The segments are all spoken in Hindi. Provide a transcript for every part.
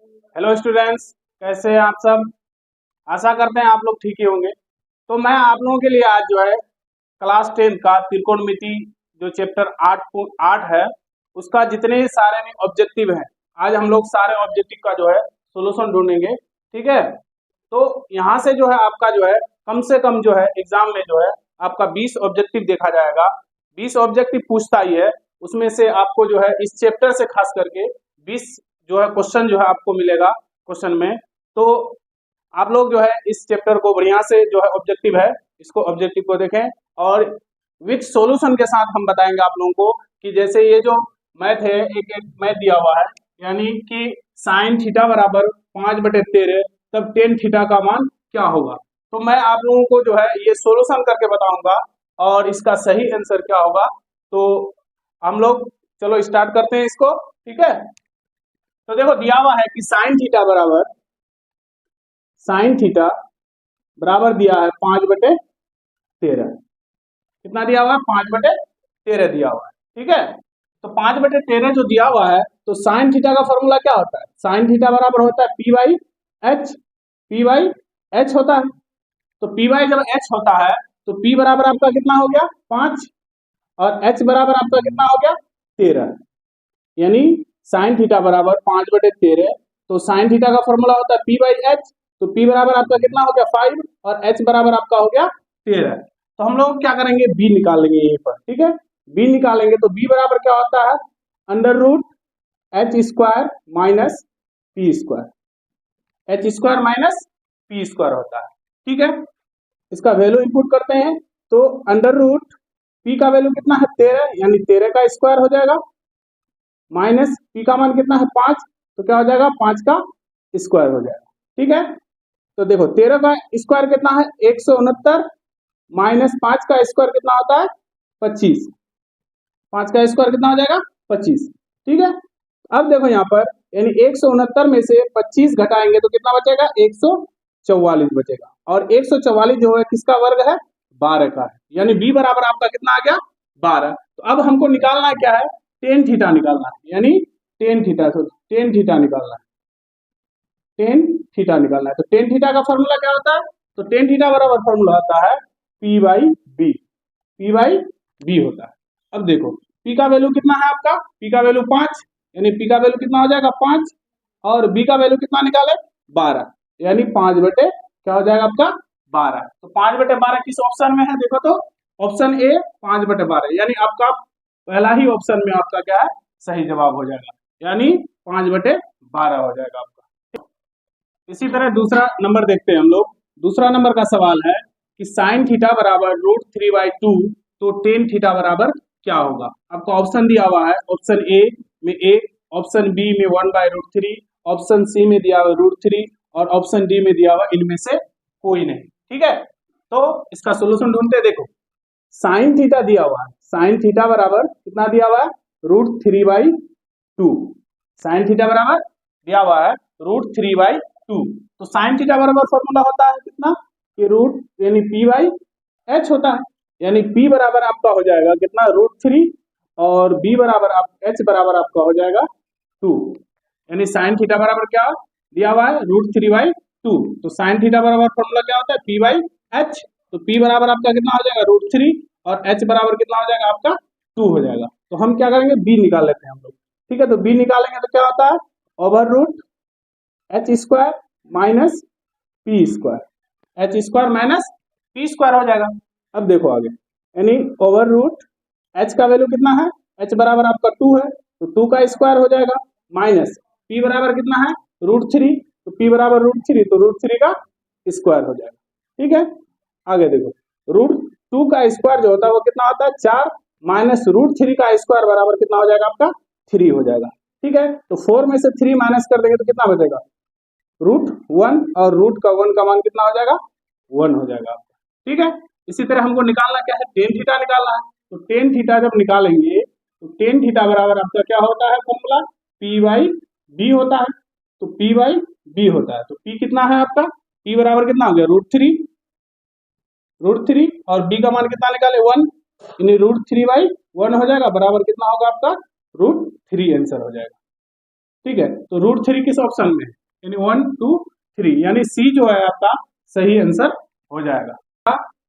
हेलो स्टूडेंट्स, कैसे हैं आप सब। आशा करते हैं आप लोग ठीक ही होंगे। तो मैं आप लोगों के लिए आज जो है क्लास 10 का त्रिकोणमिति जो चैप्टर 8 है उसका जितने सारे भी ऑब्जेक्टिव हैं, आज हम लोग सारे ऑब्जेक्टिव का जो है सॉल्यूशन ढूंढेंगे। ठीक है, तो यहाँ से जो है आपका जो है कम से कम जो है एग्जाम में जो है आपका 20 ऑब्जेक्टिव देखा जाएगा। 20 ऑब्जेक्टिव पूछता ही है, उसमें से आपको जो है इस चैप्टर से खास करके 20 जो है क्वेश्चन जो है आपको मिलेगा क्वेश्चन में। तो आप लोग जो है इस चैप्टर को बढ़िया से जो है ऑब्जेक्टिव है, इसको ऑब्जेक्टिव को देखें और विथ सॉल्यूशन के साथ हम बताएंगे आप लोगों को कि जैसे ये जो मैथ है, एक मैथ दिया हुआ है, यानी कि साइन थीटा बराबर 5/13, तब टेन थीटा का मान क्या होगा। तो मैं आप लोगों को जो है ये सॉल्यूशन करके बताऊंगा और इसका सही आंसर क्या होगा। तो हम लोग चलो स्टार्ट करते हैं इसको। ठीक है, तो देखो दिया हुआ है कि साइन थीटा बराबर दिया है 5/13। कितना दिया हुआ है? 5/13 दिया हुआ है। ठीक है, तो 5/13 जो दिया हुआ है, तो साइन थीटा का फॉर्मूला क्या होता है? साइन थीटा बराबर होता है P/H। P/H होता है। तो P जब H होता है तो P बराबर आपका कितना हो गया? 5, और H बराबर आपका कितना हो गया? 13। यानी साइन थीटा बराबर 5/13। तो साइन थीटा का फॉर्मूला होता है P/H। तो P बराबर आपका कितना हो गया? 5, और H बराबर आपका हो गया 13। तो हम लोग क्या करेंगे? B निकाल लेंगे यहीं पर। ठीक है, B निकालेंगे तो B बराबर क्या होता है? √H² minus P²। H² minus P² होता है। ठीक है, इसका वैल्यू इनपुट करते हैं तो √P का वैल्यू कितना है? 13, यानी 13 का स्क्वायर हो जाएगा, माइनस P का मान कितना है? 5, तो क्या हो जाएगा? 5 का स्क्वायर हो जाएगा। ठीक है, तो देखो 13 का स्क्वायर कितना है? 169, माइनस 5 का स्क्वायर कितना होता है? 25। 5 का स्क्वायर कितना हो जाएगा? 25। ठीक है, अब देखो यहाँ पर, यानी 169 में से 25 घटाएंगे तो कितना बचेगा? 144 बचेगा, और 144 जो है किसका वर्ग है? 12 का है। यानी B बराबर आपका कितना आ गया? 12। तो अब हमको निकालना क्या है? टेन थीटा निकालना है, यानी टेन थीटा निकालना है। टेन थीटा निकालना है, तो टेन थीटा का फॉर्मूला क्या होता है? तो टेन थीटा बराबर फॉर्मूला होता है P/B। P/B होता है। अब देखो P का वैल्यू कितना है आपका? P का वैल्यू 5, यानी P का वैल्यू कितना हो जाएगा? 5, और B का वैल्यू कितना निकाले? 12, यानी 5 बटे क्या हो जाएगा आपका? 12। तो 5/12 किस ऑप्शन में है? देखो तो ऑप्शन ए 5/12, यानी आपका पहला ही ऑप्शन में आपका क्या है? सही जवाब हो जाएगा, यानी 5/12 हो जाएगा आपका। इसी तरह दूसरा नंबर देखते हैं हम लोग। दूसरा नंबर का सवाल है कि साइन थीटा बराबर √3/2, तो टेन थीटा बराबर क्या होगा। आपको ऑप्शन दिया हुआ है, ऑप्शन ए में 1, ऑप्शन बी में 1/√3, ऑप्शन सी में दिया हुआ √3, और ऑप्शन डी में दिया हुआ इनमें से कोई नहीं। ठीक है, तो इसका सोल्यूशन ढूंढते देखो। साइन थीटा दिया हुआ है, साइन थीटा बराबर कितना दिया हुआ है? √3/2। साइन थीटा बराबर दिया हुआ है √3/2। तो साइन थीटा बराबर फॉर्मूला होता है कितना? कि रूट, यानी P/H होता है, यानी P बराबर आपका हो जाएगा कितना? √3, और B बराबर H बराबर आपका हो जाएगा 2। यानी साइन थीटा बराबर क्या दिया हुआ है? √3/2। तो साइन थीटा बराबर फॉर्मूला क्या होता है? P/H। तो P बराबर आपका कितना हो जाएगा? √3, और H बराबर कितना हो जाएगा आपका? 2 हो जाएगा। तो हम क्या करेंगे? B निकाल लेते हैं हम लोग। ठीक है, तो B निकालेंगे तो क्या होता है? √H² minus P²। H² minus P² हो जाएगा। अब देखो आगे, यानी √H का वैल्यू कितना है? H बराबर आपका 2 है, तो 2 का स्क्वायर हो जाएगा, माइनस P बराबर कितना है? √3, तो P बराबर √3, तो √3 का स्क्वायर हो जाएगा। ठीक है, आगे देखो, √2 का स्क्वायर जो होता है वो कितना होता है? 4, माइनस √3 का स्क्वायर बराबर कितना हो जाएगा आपका? 3 हो जाएगा। ठीक है, तो 4 में से 3 माइनस कर देंगे तो कितना बचेगा? √1, और रूट का 1 का मान कितना हो जाएगा? 1 हो जाएगा आपका। ठीक है, इसी तरह हमको निकालना क्या है? टेन थीटा निकालना है। तो टेन थीटा जब निकालेंगे तो टेन थीटा बराबर आपका क्या होता है? फॉर्मूला P/B होता है। तो P/B होता है, तो P कितना है आपका? P बराबर कितना हो गया? √3, और B का मान कितना निकाले? 1, यानी √3/1 हो जाएगा, बराबर कितना होगा आपका? √3 आंसर हो जाएगा। ठीक है, तो √3 किस ऑप्शन में है, यानी 1 2 3, यानी सी जो है आपका सही आंसर हो जाएगा।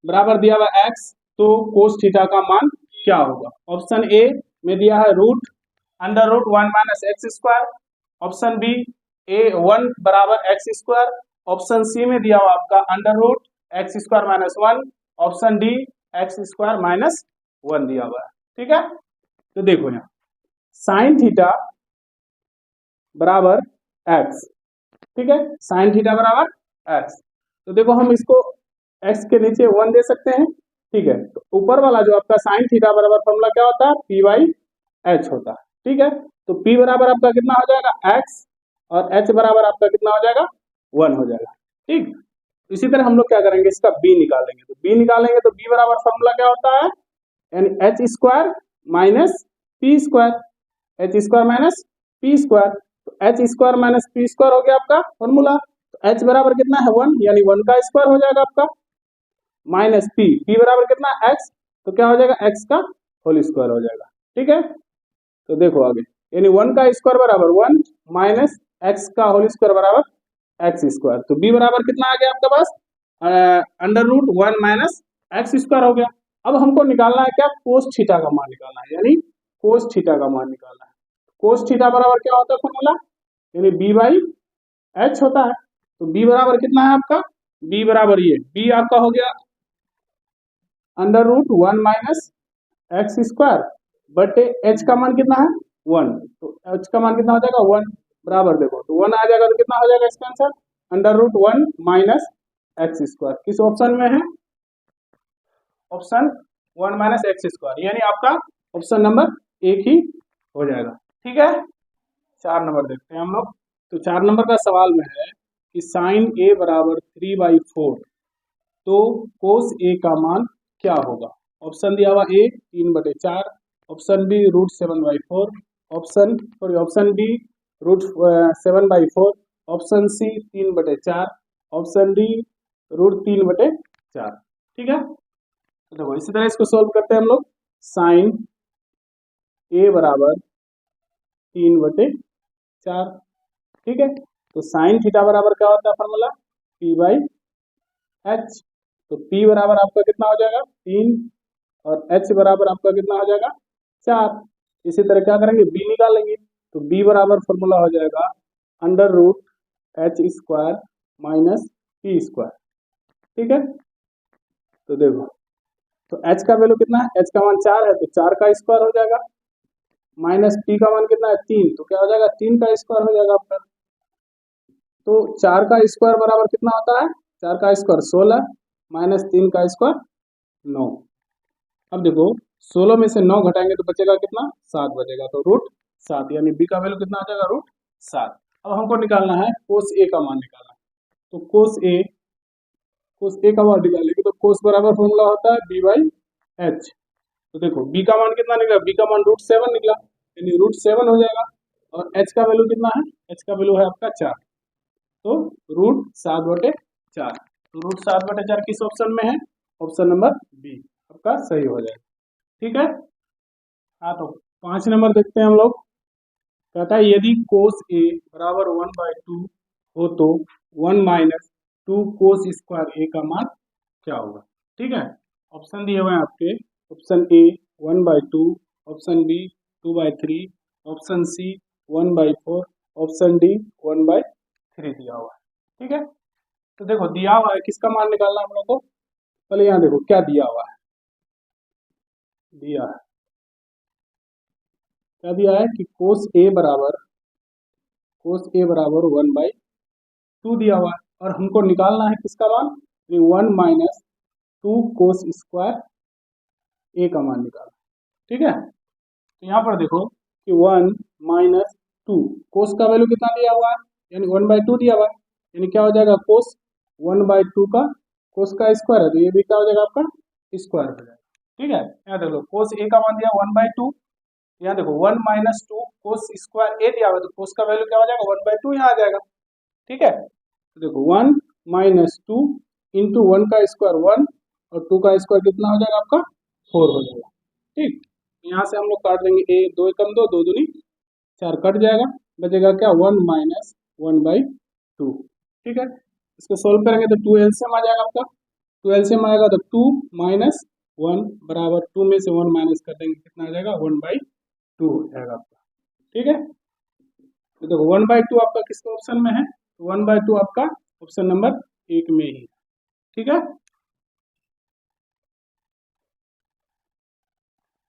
बराबर दिया हुआ x, तो कोस थीटा का मान क्या होगा? ऑप्शन ए में दिया है √1 minus X square, option B A 1 बराबर एक्स स्क्वायर, ऑप्शन सी में दिया हुआ आपका √x square minus 1, option D x square minus 1 दिया हुआ है। ठीक है, तो देखो यहाँ साइन थीटा बराबर x, ठीक है, साइन थीटा बराबर x, तो देखो हम इसको x के नीचे 1 दे सकते हैं। ठीक है, तो ऊपर वाला जो आपका साइन थीटा बराबर फॉर्मूला क्या होता है, p/h होता है। ठीक है, तो p बराबर आपका कितना हो जाएगा x, और h बराबर आपका कितना हो जाएगा 1 हो जाएगा। ठीक, इसी तरह हम लोग क्या करेंगे, इसका b निकालेंगे, तो b निकालेंगे तो b बराबर फॉर्मूला क्या होता है, यानी h square minus p square, h square minus p square, तो h square minus p square हो गया आपका फॉर्मूला, तो h बराबर कितना है 1, यानी 1 का स्क्वायर हो जाएगा आपका, माइनस p, p बराबर कितना x, तो क्या हो जाएगा x का होल स्क्वायर हो जाएगा। ठीक है, तो देखो आगे, यानी 1 का स्क्वायर बराबर 1 माइनस x का होल स्क्वायर बराबर x स्क्वायर, तो b बराबर कितना आ गया आपके पास, √1 माइनस एक्स स्क्वायर हो गया। अब हमको निकालना है क्या, कोस थीटा का मान निकालना है, यानी कोस थीटा का मान निकालना है। कोस थीटा बराबर क्या होता है फॉर्मूला, यानी b/h होता है, तो b बराबर कितना है आपका, b बराबर ये b आपका हो गया √1 माइनस एक्स स्क्वायर बटे h का मान कितना है 1, तो h का मान कितना हो जाएगा 1, बराबर देखो तो 1 आ जाएगा, तो कितना हो जाएगा इसका आंसर √1 माइनस एक्स स्क्वायर, किस ऑप्शन में है, ऑप्शन 1 माइनस एक्स स्क्वायर, यानी आपका ऑप्शन नंबर एक ही हो जाएगा। ठीक है, 4 नंबर देखते हैं हम लोग, तो 4 नंबर का सवाल में है कि साइन a बराबर 3/4, तो कोस a का मान क्या होगा? ऑप्शन दिया हुआ A 3/4, option B √7/4, option D √7/4, option C 3/4, option D √3/4। ठीक है, तो देखो इसी तरह इसको सोल्व करते हैं हम लोग, साइन a बराबर 3/4। ठीक है, तो साइन थीटा बराबर क्या होता है फॉर्मूला, p/h, तो p बराबर आपका कितना हो जाएगा 3, और h बराबर आपका कितना हो जाएगा 4। इसी तरह क्या करेंगे, b निकालेंगे, तो b बराबर फॉर्मूला हो जाएगा √h square minus p square. ठीक है, तो देखो तो h का वैल्यू कितना है, h का मान 4 है, तो 4 का स्क्वायर हो जाएगा, माइनस p का मान कितना है 3, तो क्या हो जाएगा 3 का स्क्वायर हो जाएगा आपका, तो 4 का स्क्वायर बराबर कितना होता है, 4 का स्क्वायर 16 माइनस 3 का स्क्वायर 9। अब देखो 16 में से 9 घटाएंगे तो बचेगा कितना, 7 बचेगा, तो √7, यानी b का वैल्यू कितना आ जाएगा √7। अब हमको निकालना है कोस a का मान निकालना है, तो कोस a का मान निकालेंगे, तो कोस बराबर फॉर्मूला होता है b/h, तो देखो b का मान कितना निकला, b का मान √7 निकला, यानी √7 हो जाएगा, और h का वैल्यू कितना है, h का वैल्यू है आपका 4, तो √7/4, तो √7/4 किस ऑप्शन में है, ऑप्शन नंबर बी आपका सही हो जाएगा। ठीक है, हाँ, तो 5 नंबर देखते हैं हम लोग, कहता है यदि कोस a बराबर 1/2 हो तो 1 माइनस 2 कोस स्क्वायर a का मान क्या होगा? ठीक है, ऑप्शन दिए हुए हैं आपके, option A 1/2, option B 2/3, option C 1/4, option D 1/3 दिया हुआ है। ठीक है, तो देखो दिया हुआ है, किसका मान निकालना है हम लोग को, पहले यहाँ देखो क्या दिया हुआ है, क्या दिया है कि कोस a बराबर 1/2 दिया हुआ है, और हमको निकालना है किसका मान, 1 माइनस 2 कोस स्क्वायर a का मान निकालना। ठीक है, तो यहाँ पर देखो कि 1 माइनस 2, कोस का वैल्यू कितना दिया हुआ है, यानी 1/2 दिया हुआ है, यानी क्या हो जाएगा कोस 1/2 का कोस का स्क्वायर है, तो ये भी क्या हो जाएगा आपका स्क्वायर हो जाएगा। ठीक है, यहाँ देखो कोस a का मान दिया 1/2, यहाँ देखो 1 माइनस 2 कोस स्क्वायर a दिया हुआ है, तो कोस का वैल्यू क्या हो जाएगा 1/2 यहाँ आ जाएगा। ठीक है, तो देखो 1 माइनस 2 इंटू 1 का स्क्वायर 1, और 2 का स्क्वायर कितना हो जाएगा आपका 4 हो जाएगा। ठीक, यहाँ से हम लोग काट देंगे, 2 एकम 2, 2 दूनी 4 कट जाएगा, बचेगा क्या 1-1/2। ठीक है, इसको सोल्व करेंगे तो 2 एलसीएम आ जाएगा आपका। 2 एलसीएम आएगा तो 2 माइनस 1 बराबर 2 में से 1 माइनस कर देंगे कितना आ जाएगा 1/2 हो जाएगा आपका। ठीक है, तो देखो 1/2 आपका किसके ऑप्शन में है, तो 1/2 आपका ऑप्शन नंबर 1 में ही। ठीक है,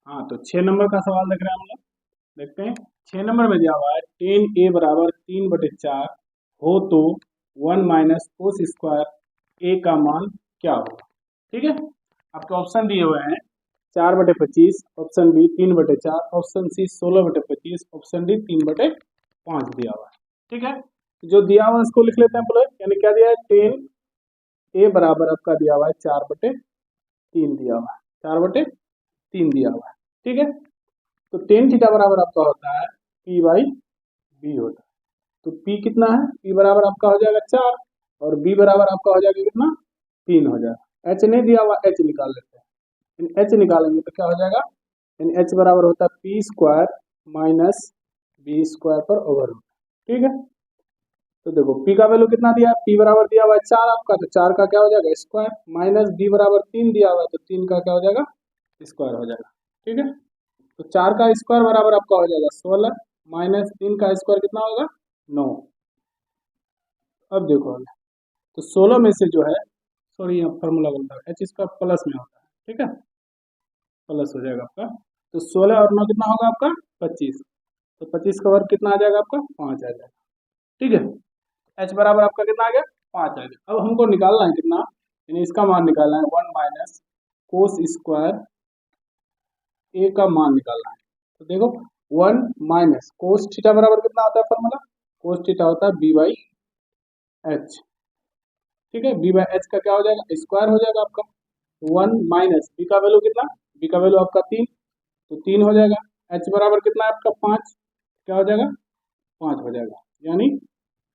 हाँ तो 6 नंबर का सवाल देख रहे हैं हम लोग, देखते हैं। 6 नंबर में दिया हुआ है 10a बराबर 3/4 हो तो 1 माइनस कोस स्क्वायर a का मान क्या होगा। ठीक है, आपके ऑप्शन दिए हुए हैं 4/25, option B 3/4, option C 16/25, option D 3/5 दिया हुआ है। ठीक है, जो दिया हुआ है उसको लिख लेते हैं पहले, यानी क्या दिया है 10a बराबर आपका दिया हुआ है 4/3 दिया हुआ है, 4/3 दिया हुआ है। ठीक है, तो टेन थीटा बराबर आपका होता है p/b होता है। तो p कितना है, p बराबर आपका हो जाएगा 4 और b बराबर आपका हो जाएगा कितना 3 हो जाएगा। h नहीं दिया हुआ, h निकाल लेते हैं। h निकालेंगे तो क्या हो जाएगा, h बराबर होता है p square minus b square पर ओवर रूट। ठीक है, तो देखो p का वैल्यू कितना दिया है, p बराबर दिया हुआ है 4 आपका, तो 4 का क्या हो जाएगा स्क्वायर, माइनस b बराबर 3 दिया हुआ है तो 3 का क्या हो जाएगा स्क्वायर हो जाएगा। ठीक है, तो 4 का स्क्वायर बराबर आपका हो जाएगा 16 माइनस 3 का स्क्वायर कितना होगा 9। अब देखो तो 16 में से जो है, सॉरी यहाँ फॉर्मूला बनता है एच स्क्वायर प्लस में होता है। ठीक है, प्लस हो जाएगा आपका, तो 16 और 9 कितना होगा आपका 25, तो 25 का वर्ग कितना आ जाएगा आपका 5 आ जाएगा। ठीक है, एच बराबर आपका कितना आ गया 5 आ गया। अब हमको निकालना है कितना, यानी इसका मान निकालना है 1 माइनस कोस स्क्वायर ए का मान निकालना है। तो देखो 1 माइनस कोस थीटा बराबर कितना होता है फॉर्मूला, कोस थीटा होता है b/h। ठीक है, b/h का क्या हो जाएगा स्क्वायर हो जाएगा आपका। 1 माइनस b का वैल्यू कितना, b का वैल्यू आपका 3, तो 3 हो जाएगा। h बराबर कितना है आपका 5, क्या हो जाएगा 5 हो जाएगा, यानी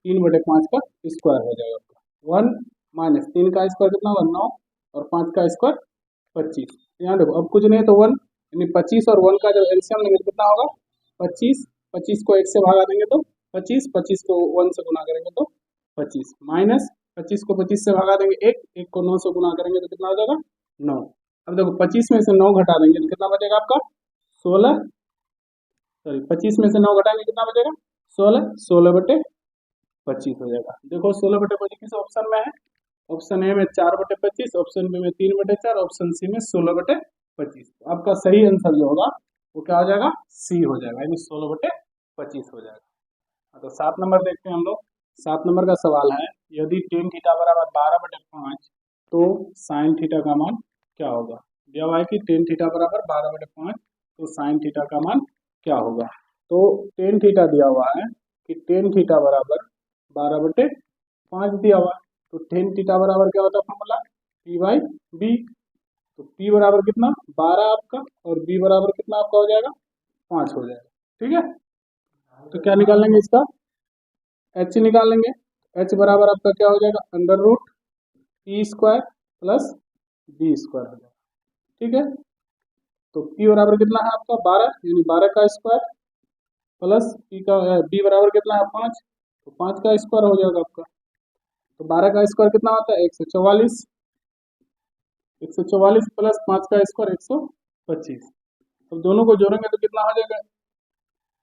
3/5 का स्क्वायर हो जाएगा आपका। 1 माइनस 3 का स्क्वायर कितना होगा 9 और 5 का स्क्वायर 25। यहाँ देखो अब कुछ नहीं है तो 1, यानी 25 और 1 का जब एलसीएम लेंगे तो कितना होगा 25, 25 को 1 से भागा देंगे तो 25, 25 को 1 से गुना करेंगे तो 25, माइनस 25 को 25 से भागा देंगे 1, 1 को 9 से गुना करेंगे तो कितना हो जाएगा 9। अब देखो 25 में से 9 घटा देंगे तो कितना बचेगा आपका 16, सॉरी 25 में से 9 घटाएंगे कितना बचेगा 16, 16/25 हो जाएगा। देखो 16/25 किस ऑप्शन में है, ऑप्शन ए में 4/25, ऑप्शन बी में 3/4, ऑप्शन सी में 16/25। आपका सही आंसर जो होगा वो क्या हो जाएगा सी हो जाएगा, यानी 16/25 हो जाएगा। तो 7 नंबर देखते हैं हम लोग। 7 नंबर का सवाल है, यदि टेन थीटा बराबर 12/5 तो साइन थीटा का मान क्या होगा। दिया हुआ है कि टेन थीटा बराबर 12/5 तो साइन थीटा का मान क्या होगा। तो टेन थीटा दिया हुआ है कि टेन थीटा बराबर 12/5 दिया हुआ है, तो टेन थीटा बराबर क्या होता है फॉर्मूला p/b। तो p बराबर कितना 12 आपका और b बराबर कितना आपका हो जाएगा 5 हो जाएगा। ठीक है, तो क्या निकाल लेंगे इसका h निकाल लेंगे। h बराबर आपका क्या हो जाएगा under root p square plus b square हो जाएगा। ठीक है, तो p बराबर कितना है आपका 12, यानी 12 का स्क्वायर प्लस p का b बराबर कितना है 5, तो 5 का स्क्वायर हो जाएगा आपका। तो 12 का स्क्वायर कितना होता है 144, 144 प्लस 5 का स्क्वायर 125। अब दोनों को जोड़ेंगे तो कितना हो जाएगा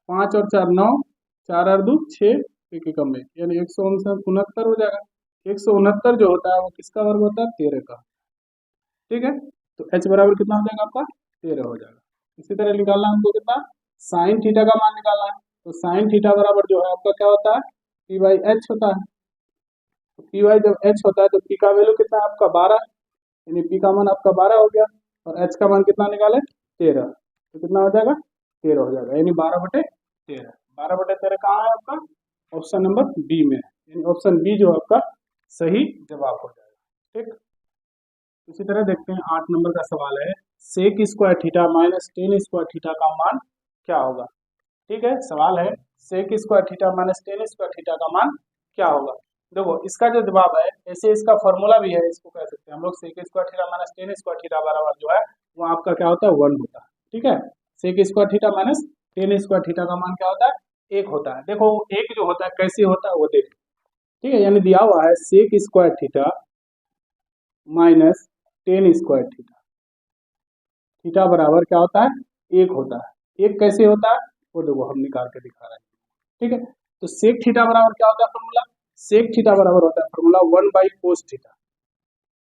5 और 4 9, 4 और 2 6, एक कम में यानी 169 हो जाएगा। 169 जो होता है वो किसका वर्ग होता है 13 का। ठीक है, तो h बराबर कितना हो जाएगा आपका 13 हो जाएगा। इसी तरह निकालना है हमको कितना साइन थीटा का मान निकालना है। तो साइन थीटा बराबर जो है आपका क्या होता है p/h होता है। तो p जब h होता है तो p का वैल्यू कितना है आपका 12, यानी p का मान आपका 12 हो गया और h का मान कितना निकाले 13, तो कितना हो जाएगा 13 हो जाएगा, यानी 12/13। 12/13 कहाँ है आपका ऑप्शन नंबर बी में, यानी ऑप्शन बी जो आपका सही जवाब हो जाएगा। ठीक, इसी तरह देखते हैं 8 नंबर का सवाल है, sec square theta minus tan square theta का मान क्या होगा। ठीक है, सवाल है sec square theta minus tan square theta का मान क्या होगा। देखो इसका जो जवाब है, ऐसे इसका फॉर्मूला भी है, इसको कह सकते हैं हम लोग sec square theta minus tan square theta बराबर जो है वो आपका क्या होता है 1 होता है। ठीक है, sec square theta minus tan square theta का मान क्या होता है एक होता है। देखो एक जो होता है कैसे होता है वो देखो, ठीक है। यानी दिया हुआ है sec square theta minus tan square theta, theta बराबर क्या होता है, एक होता है। एक कैसे होता है वो देखो हम निकाल के दिखा रहे हैं, ठीक है। तो सेक थीटा बराबर क्या होता है फॉर्मूला, सेक थीटा बराबर होता है फॉर्मूला 1/कोस थीटा,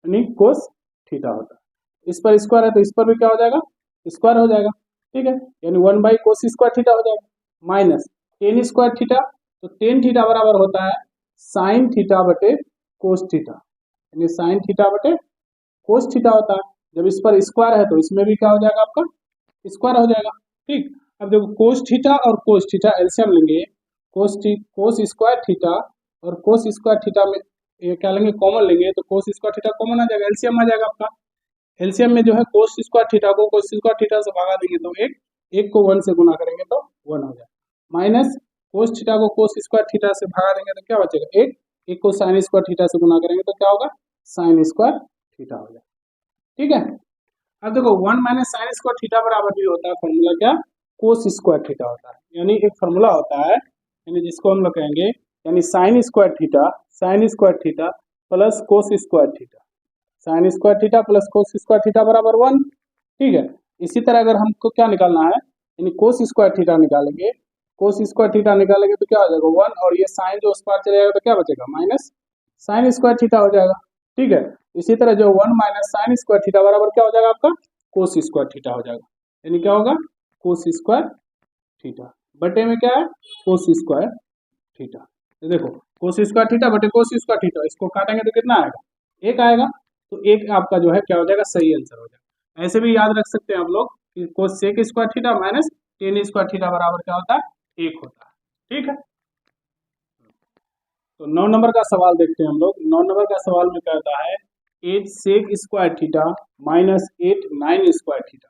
यानी कोस थीटा होता है। इस पर स्क्वायर है तो इस पर भी क्या हो जाएगा, स्क्वायर हो जाएगा, ठीक है। यानी 1/कोस स्क्वायर थीटा हो जाएगा माइनस टेन स्क्वायर थीटा, तो टेन थीटा बराबर होता है साइन थीटा बटे कोस थीटा, यानी साइन थीटा बटे कोस थीटा होता है। जब इस पर स्क्वायर है तो इसमें भी क्या हो जाएगा आपका, स्क्वायर हो जाएगा, ठीक। अब देखो कोस थीटा और कोस थीटा एलसीएम लेंगे, कोस स्क्वायर थीटा और कोस स्क्वायर थीटा में ये क्या लेंगे, कॉमन लेंगे, तो कोस स्क्वायर थीटा कॉमन आ जाएगा, एलसीएम आ जाएगा आपका। एलसीएम में जो है कोस स्क्वायर थीटा को कोस स्क्वायर थीटा से भगा देंगे तो एक, एक को वन से गुना करेंगे तो वन हो जाएगा, माइनस कोस थीटा को कोस स्क्वायर थीटा से भगा देंगे तो क्या बचेगा एक, एक को साइन स्क्वायर थीटा से गुना करेंगे तो क्या होगा साइन स्क्वायर थीटा हो जाएगा, ठीक है। अब देखो 1 माइनस साइन स्क्वायर थीटा बराबर भी होता है फॉर्मूला क्या, कोस स्क्वायर थीटा होता है। यानी एक फॉर्मूला होता है, यानी जिसको हम लोग कहेंगे यानी sine square theta plus cos square theta, sine square theta plus cos square theta बराबर 1, ठीक है। इसी तरह अगर हमको क्या निकालना है, यानी कोस स्क्वायर थीटा निकालेंगे, कोस स्क्वायर थीटा निकालेंगे तो क्या हो जाएगा 1, और ये साइन जो उस पार चले जाएगा तो क्या बचेगा माइनस साइन स्क्वायर थीटा हो जाएगा, ठीक है। इसी तरह जो 1 माइनस साइन स्क्वायर थीटा बराबर क्या हो जाएगा आपका कोस स्क्वायर थीटा हो जाएगा, यानी क्या होगा कोस स्क्वायर थीटा बटे में क्या है कोस स्क्वायर थीटा। तो देखो कोस स्क्वायर थीटा बटे कोस स्क्वायर थीटा, इसको काटेंगे तो कितना आएगा, एक आएगा, तो एक आपका जो है क्या हो जाएगा सही आंसर हो जाएगा। ऐसे भी याद रख सकते हैं आप लोग कि cosec square theta minus tan square theta बराबर क्या होता है एक होता है, ठीक है। तो 9 नंबर का सवाल देखते हैं हम लोग। 9 नंबर का सवाल में कहता है 8 sec square theta minus 8 9 square theta,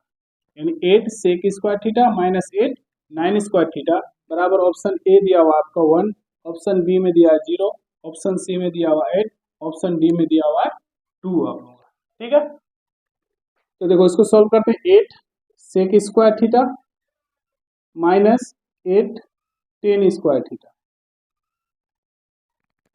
यानी 8 sec square theta minus 8 9 square theta बराबर ऑप्शन ए दिया हुआ आपका 1, ऑप्शन बी में दिया है 0, ऑप्शन सी में दिया हुआ 8, ऑप्शन डी में दिया हुआ है 2 आप लोगों का, ठीक है। तो देखो इसको सॉल्व करते हैं, 8 sec square theta minus 8 10 square theta.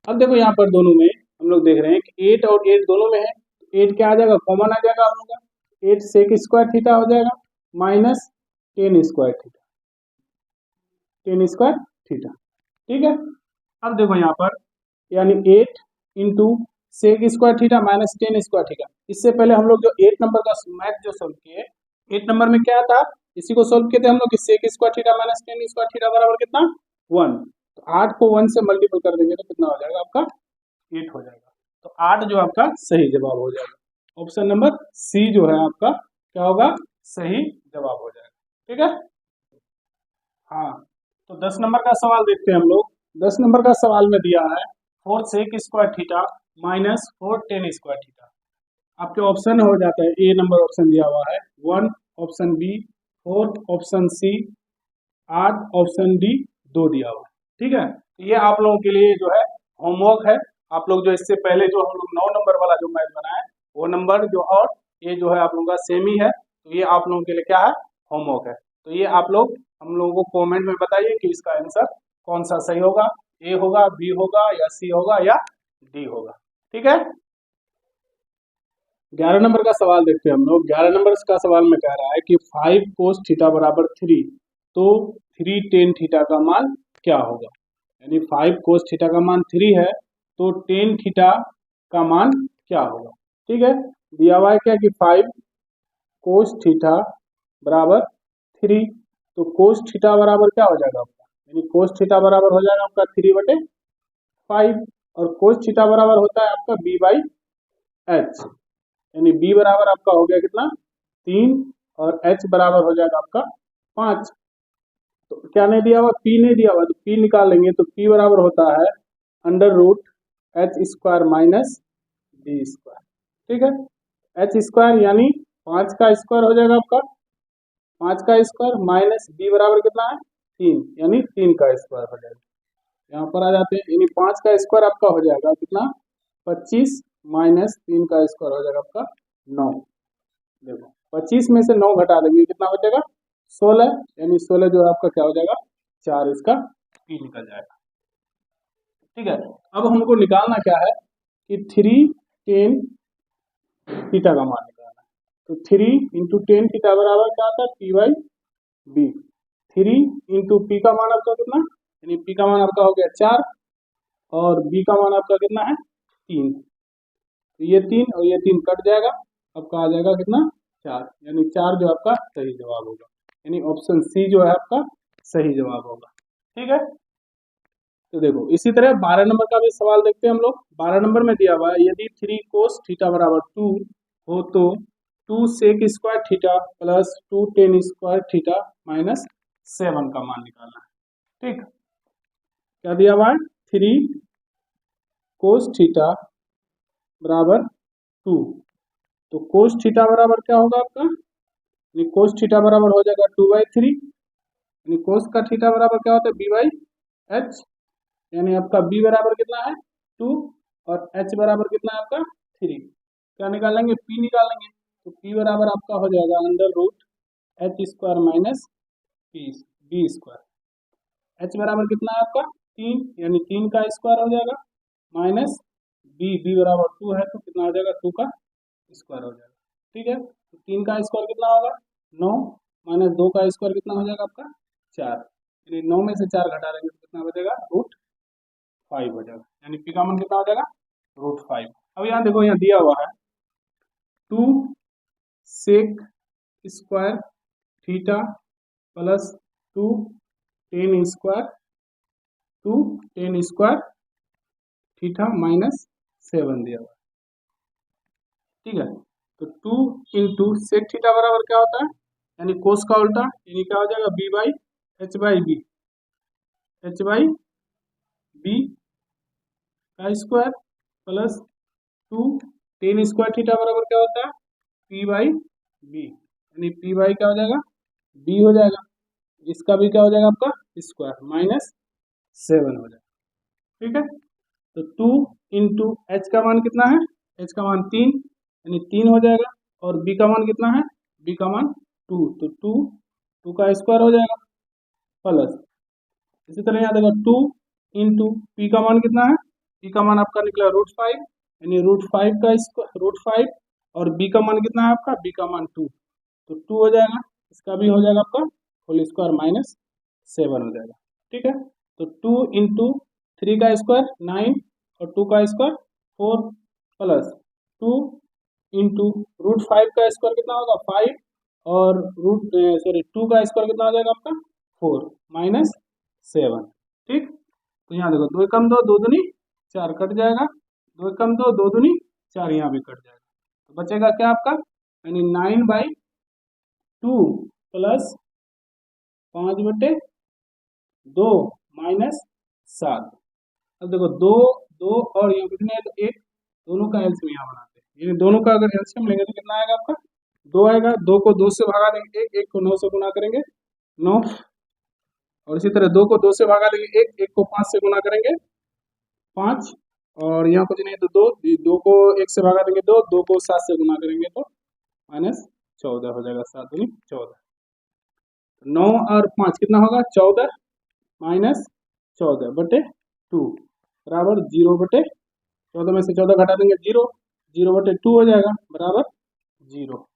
अब देखो यहाँ पर दोनों में हम लोग देख रहे हैं कि 8 और 8 दोनों में है, 8 क्या आ जाएगा कॉमन आ जाएगा हम लोग का, 8 सेक स्क्वायर थीटा हो जाएगा minus 10 square theta, 10 square theta, ठीक है। अब देखो यहाँ पर यानी 8 into sec square theta minus 10 square theta. इससे पहले हम लोग जो 8 नंबर का मैथ जो सोल्व किए, 8 नंबर में क्या था, इसी को सोल्व किए थे हम लोग कि sec square theta minus 10 square theta बराबर कितना 1, तो 8 को 1 से मल्टीपल कर देंगे तो कितना हो जाएगा आपका 8 हो जाएगा, तो 8 जो आपका सही जवाब हो जाएगा। ऑप्शन नंबर सी जो है आपका क्या होगा सही जवाब हो जाएगा, ठीक है। हाँ तो 10 नंबर का सवाल देखते हैं हम लोग। 10 नंबर का सवाल में दिया है 4 sec square theta minus 4 10 square theta. आपके ऑप्शन हो जाता है ए नंबर ऑप्शन दिया हुआ है 1, option B 4, option C 8, option D 2 दिया हुआ है, ठीक है। तो ये आप लोगों के लिए जो है होमवर्क है। आप लोग जो इससे पहले जो हम लोग 9 नंबर वाला जो मैथ बनाए वो नंबर जो और ये जो है आप लोगों का सेम ही है, तो ये आप लोगों के लिए क्या है होमवर्क है। तो ये आप लोग हम लोगों को कमेंट में बताइए कि इसका आंसर कौन सा सही होगा, ए होगा, बी होगा या सी होगा या डी होगा, ठीक है। 11 नंबर का सवाल देखते हैं हम लोग। 11 नंबर का सवाल में कह रहा है कि 5 कोस थीटा बराबर 3, तो 3 टेन थीटा का मान क्या होगा, यानी 5 कोस थीटा का मान 3 है तो टेन थीटा का मान क्या होगा, ठीक है। दिया हुआ है क्या कि 5 कोस थीटा बराबर 3, तो कोस थीटा बराबर क्या हो जाएगा आपका, यानी कोस थीटा बराबर हो जाएगा आपका 3/5, और कोस थीटा बराबर होता है आपका b/h, यानी b बराबर आपका हो गया कितना 3 और h बराबर हो जाएगा आपका 5। तो क्या नहीं दिया हुआ, p नहीं दिया हुआ, तो p निकालेंगे तो p बराबर होता है √h² माइनस b स्क्वायर, ठीक है। h स्क्वायर यानी 5 का स्क्वायर हो जाएगा आपका 5 का स्क्वायर माइनस b बराबर कितना है 3, यानी 3 का स्क्वायर हो जाएगा। यहाँ पर आ जाते हैं, यानी 5 का स्क्वायर आपका हो जाएगा कितना 25 माइनस 3 का स्क्वायर हो जाएगा आपका 9। देखो 25 में से 9 घटा देंगे कितना बचेगा 16, यानी 16 जो है आपका क्या हो जाएगा 4 इसका पी निकल जाएगा। ठीक है, अब हमको निकालना क्या है कि 3 tan थीटा का मान निकालना है। तो 3 इंटू टेन थीटा बराबर क्या आता है, P by B. 3 into P का मान आपका कितना, यानी पी का मान आपका हो गया 4 और बी का मान आपका कितना है 3। तो ये 3 और ये 3 कट जाएगा, आपका आ जाएगा कितना 4, यानी 4 जो आपका सही जवाब होगा, यानी ऑप्शन सी जो है आपका सही जवाब होगा। ठीक है, तो देखो इसी तरह 12 नंबर का भी सवाल देखते हैं हम लोग। 12 नंबर में दिया हुआ है यदि 3 कोस थीटा बराबर 2 हो तो 2 sec square theta plus 2 tan square theta minus 7 का मान निकालना है। ठीक, क्या दिया हुआ है, 3 कोस थीटा बराबर 2, तो कोस थीटा बराबर क्या होगा आपका, यानी कोस थीटा बराबर हो जाएगा 2/3, यानी कोस का थीटा बराबर क्या होता है b/h, यानी आपका b बराबर कितना है 2 और h बराबर कितना है आपका 3। क्या निकालेंगे, p निकालेंगे, तो p बराबर आपका हो जाएगा under root h square minus b square. h बराबर कितना है आपका 3, यानी 3 का स्क्वायर हो जाएगा माइनस b बराबर 2 है तो कितना हो जाएगा 2 का स्क्वायर हो जाएगा। ठीक है, तो 3 का स्क्वायर कितना होगा 9 माइनस 2 का स्क्वायर कितना हो जाएगा आपका 4, यानी 9 में से 4 घटा देंगे तो कितना हो जाएगा रूट 5 हो जाएगा, यानी पी का मान कितना हो जाएगा रूट 5। अब यहाँ देखो, यहाँ दिया हुआ है 2 sec square theta plus 2 tan square theta minus 7 दिया हुआ है। ठीक है, तो 2 इंटू सेक थीटा बराबर क्या होता है, यानी कोस का उल्टा, यानी क्या हो जाएगा h बाई बी का square plus 2 tan square theta बराबर क्या होता है p बाई बी, यानी p बाई क्या हो जाएगा b हो जाएगा, इसका भी क्या हो जाएगा आपका स्क्वायर माइनस 7 हो जाएगा। ठीक है, तो 2 इंटू एच का मान कितना है, h का मान 3, यानी 3 हो जाएगा, और b का मान कितना है, b का मान 2, तो 2 का स्क्वायर हो जाएगा प्लस, इसी तरह यहाँ देखो 2 इंटू पी का मान कितना है, पी का मान आपका निकला रूट 5, यानी रूट 5 का स्क्वायर रूट 5, और बी का मान कितना है आपका, बी का मान 2, तो 2 हो जाएगा, इसका भी हो जाएगा आपका होल स्क्वायर माइनस 7 हो जाएगा। ठीक है, तो 2 इंटू 3 का स्क्वायर 9 और 2 का स्क्वायर 4 प्लस 2 इंटू रूट 5 का स्क्वायर कितना होगा 5 और रूट 2 का स्क्वायर कितना हो जाएगा आपका 4 माइनस 7। ठीक, तो यहाँ देखो 2 कम 2 2 दूनी 4 कट जाएगा, 2 कम 2 2 दूनी 4 यहाँ भी कट जाएगा, तो बचेगा क्या आपका, यानी 9/2 प्लस 5/2 माइनस 7। अब देखो 2 2 और यहाँ कितने है, तो 1, दोनों का एलसीएम यहाँ बनाते हैं, यानी दोनों का अगर एलसीएम लेंगे तो कितना आएगा आपका 2 आएगा, 2 को 2 से भगा देंगे 1 को 9 से गुना करेंगे 9, और इसी तरह 2 को 2 से भागा देंगे 1 को 5 से गुना करेंगे 5, और यहाँ कुछ नहीं तो 2 को 1 से भागा देंगे 2 को 7 से गुना करेंगे तो माइनस 14 हो जाएगा, 7 दूनी 14, 9 और 5 कितना होगा 14 माइनस 14/2 बराबर 0/14 में से 14 घटा देंगे 0/2 हो जाएगा बराबर 0,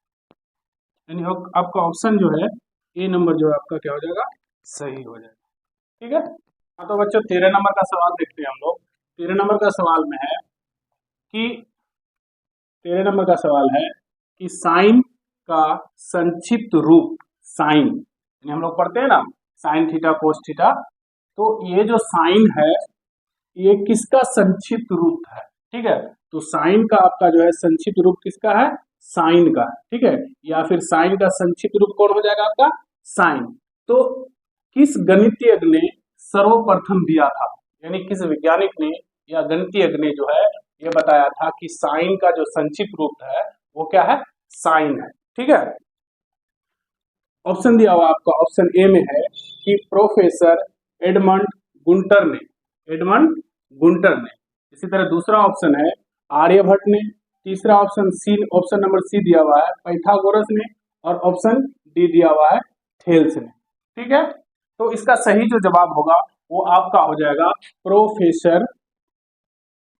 यानी आपका ऑप्शन जो है ए नंबर जो है आपका क्या हो जाएगा सही हो जाएगा। ठीक है, हाँ तो बच्चों 13 नंबर का सवाल देखते हैं हम लोग। 13 नंबर का सवाल में है कि 13 नंबर का सवाल है कि साइन का संक्षिप्त रूप, साइन यानी हम लोग पढ़ते हैं ना साइन थीटा कोस थीटा, तो ये जो साइन है ये किसका संक्षिप्त रूप है। ठीक है, तो साइन का आपका जो है संक्षिप्त रूप किसका है, साइन का। ठीक है, या फिर साइन का संक्षिप्त रूप कौन हो जाएगा आपका साइन। तो किस गणितज्ञ ने सर्वप्रथम दिया था, यानी किस वैज्ञानिक ने या गणितज्ञ ने जो है ये बताया था कि साइन का जो संक्षिप्त रूप है वो क्या है साइन है। ठीक है, ऑप्शन दिया हुआ आपका ऑप्शन ए में है कि प्रोफेसर एडमंड गुंटर ने, इसी तरह दूसरा ऑप्शन है आर्यभट्ट ने, तीसरा option C, option number C दिया हुआ है पाइथागोरस ने, और ऑप्शन डी दिया हुआ है थेल्स ने। ठीक है, तो इसका सही जो जवाब होगा वो आपका हो जाएगा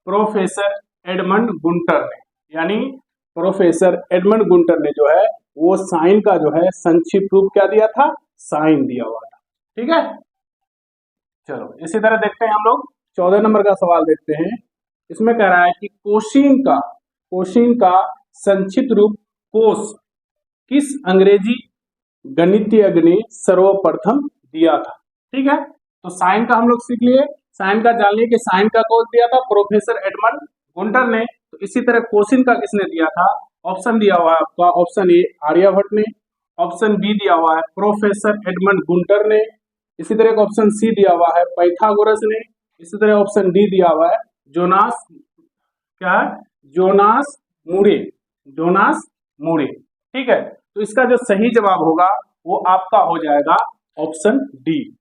प्रोफेसर एडमंड गुंटर ने, यानी प्रोफेसर एडमंड गुंटर ने जो है वो साइन का जो है संक्षिप्त रूप क्या दिया था, साइन दिया हुआ था। ठीक है, चलो इसी तरह देखते हैं हम लोग 14 नंबर का सवाल देखते हैं। इसमें कह रहा है कि कोशीन का संक्षिप्त रूप कोस किस अंग्रेजी गणितज्ञ ने सर्वप्रथम दिया था। ठीक है, तो साइन का हम लोग सीख लिए, साइन का जान लिए कि साइन का कोस दिया था प्रोफेसर एडमंड गुंटर ने। तो इसी तरह कोसिन का किसने दिया था, ऑप्शन दिया हुआ है आपका, ऑप्शन ए आर्यभट्ट ने, ऑप्शन बी दिया हुआ है प्रोफेसर एडमंड गुंटर ने, इसी तरह का ऑप्शन सी दिया हुआ है पाइथागोरस ने, इसी तरह ऑप्शन डी दिया हुआ है जोनास मूरे। ठीक है, तो इसका जो सही जवाब होगा वो आपका हो जाएगा ऑप्शन डी।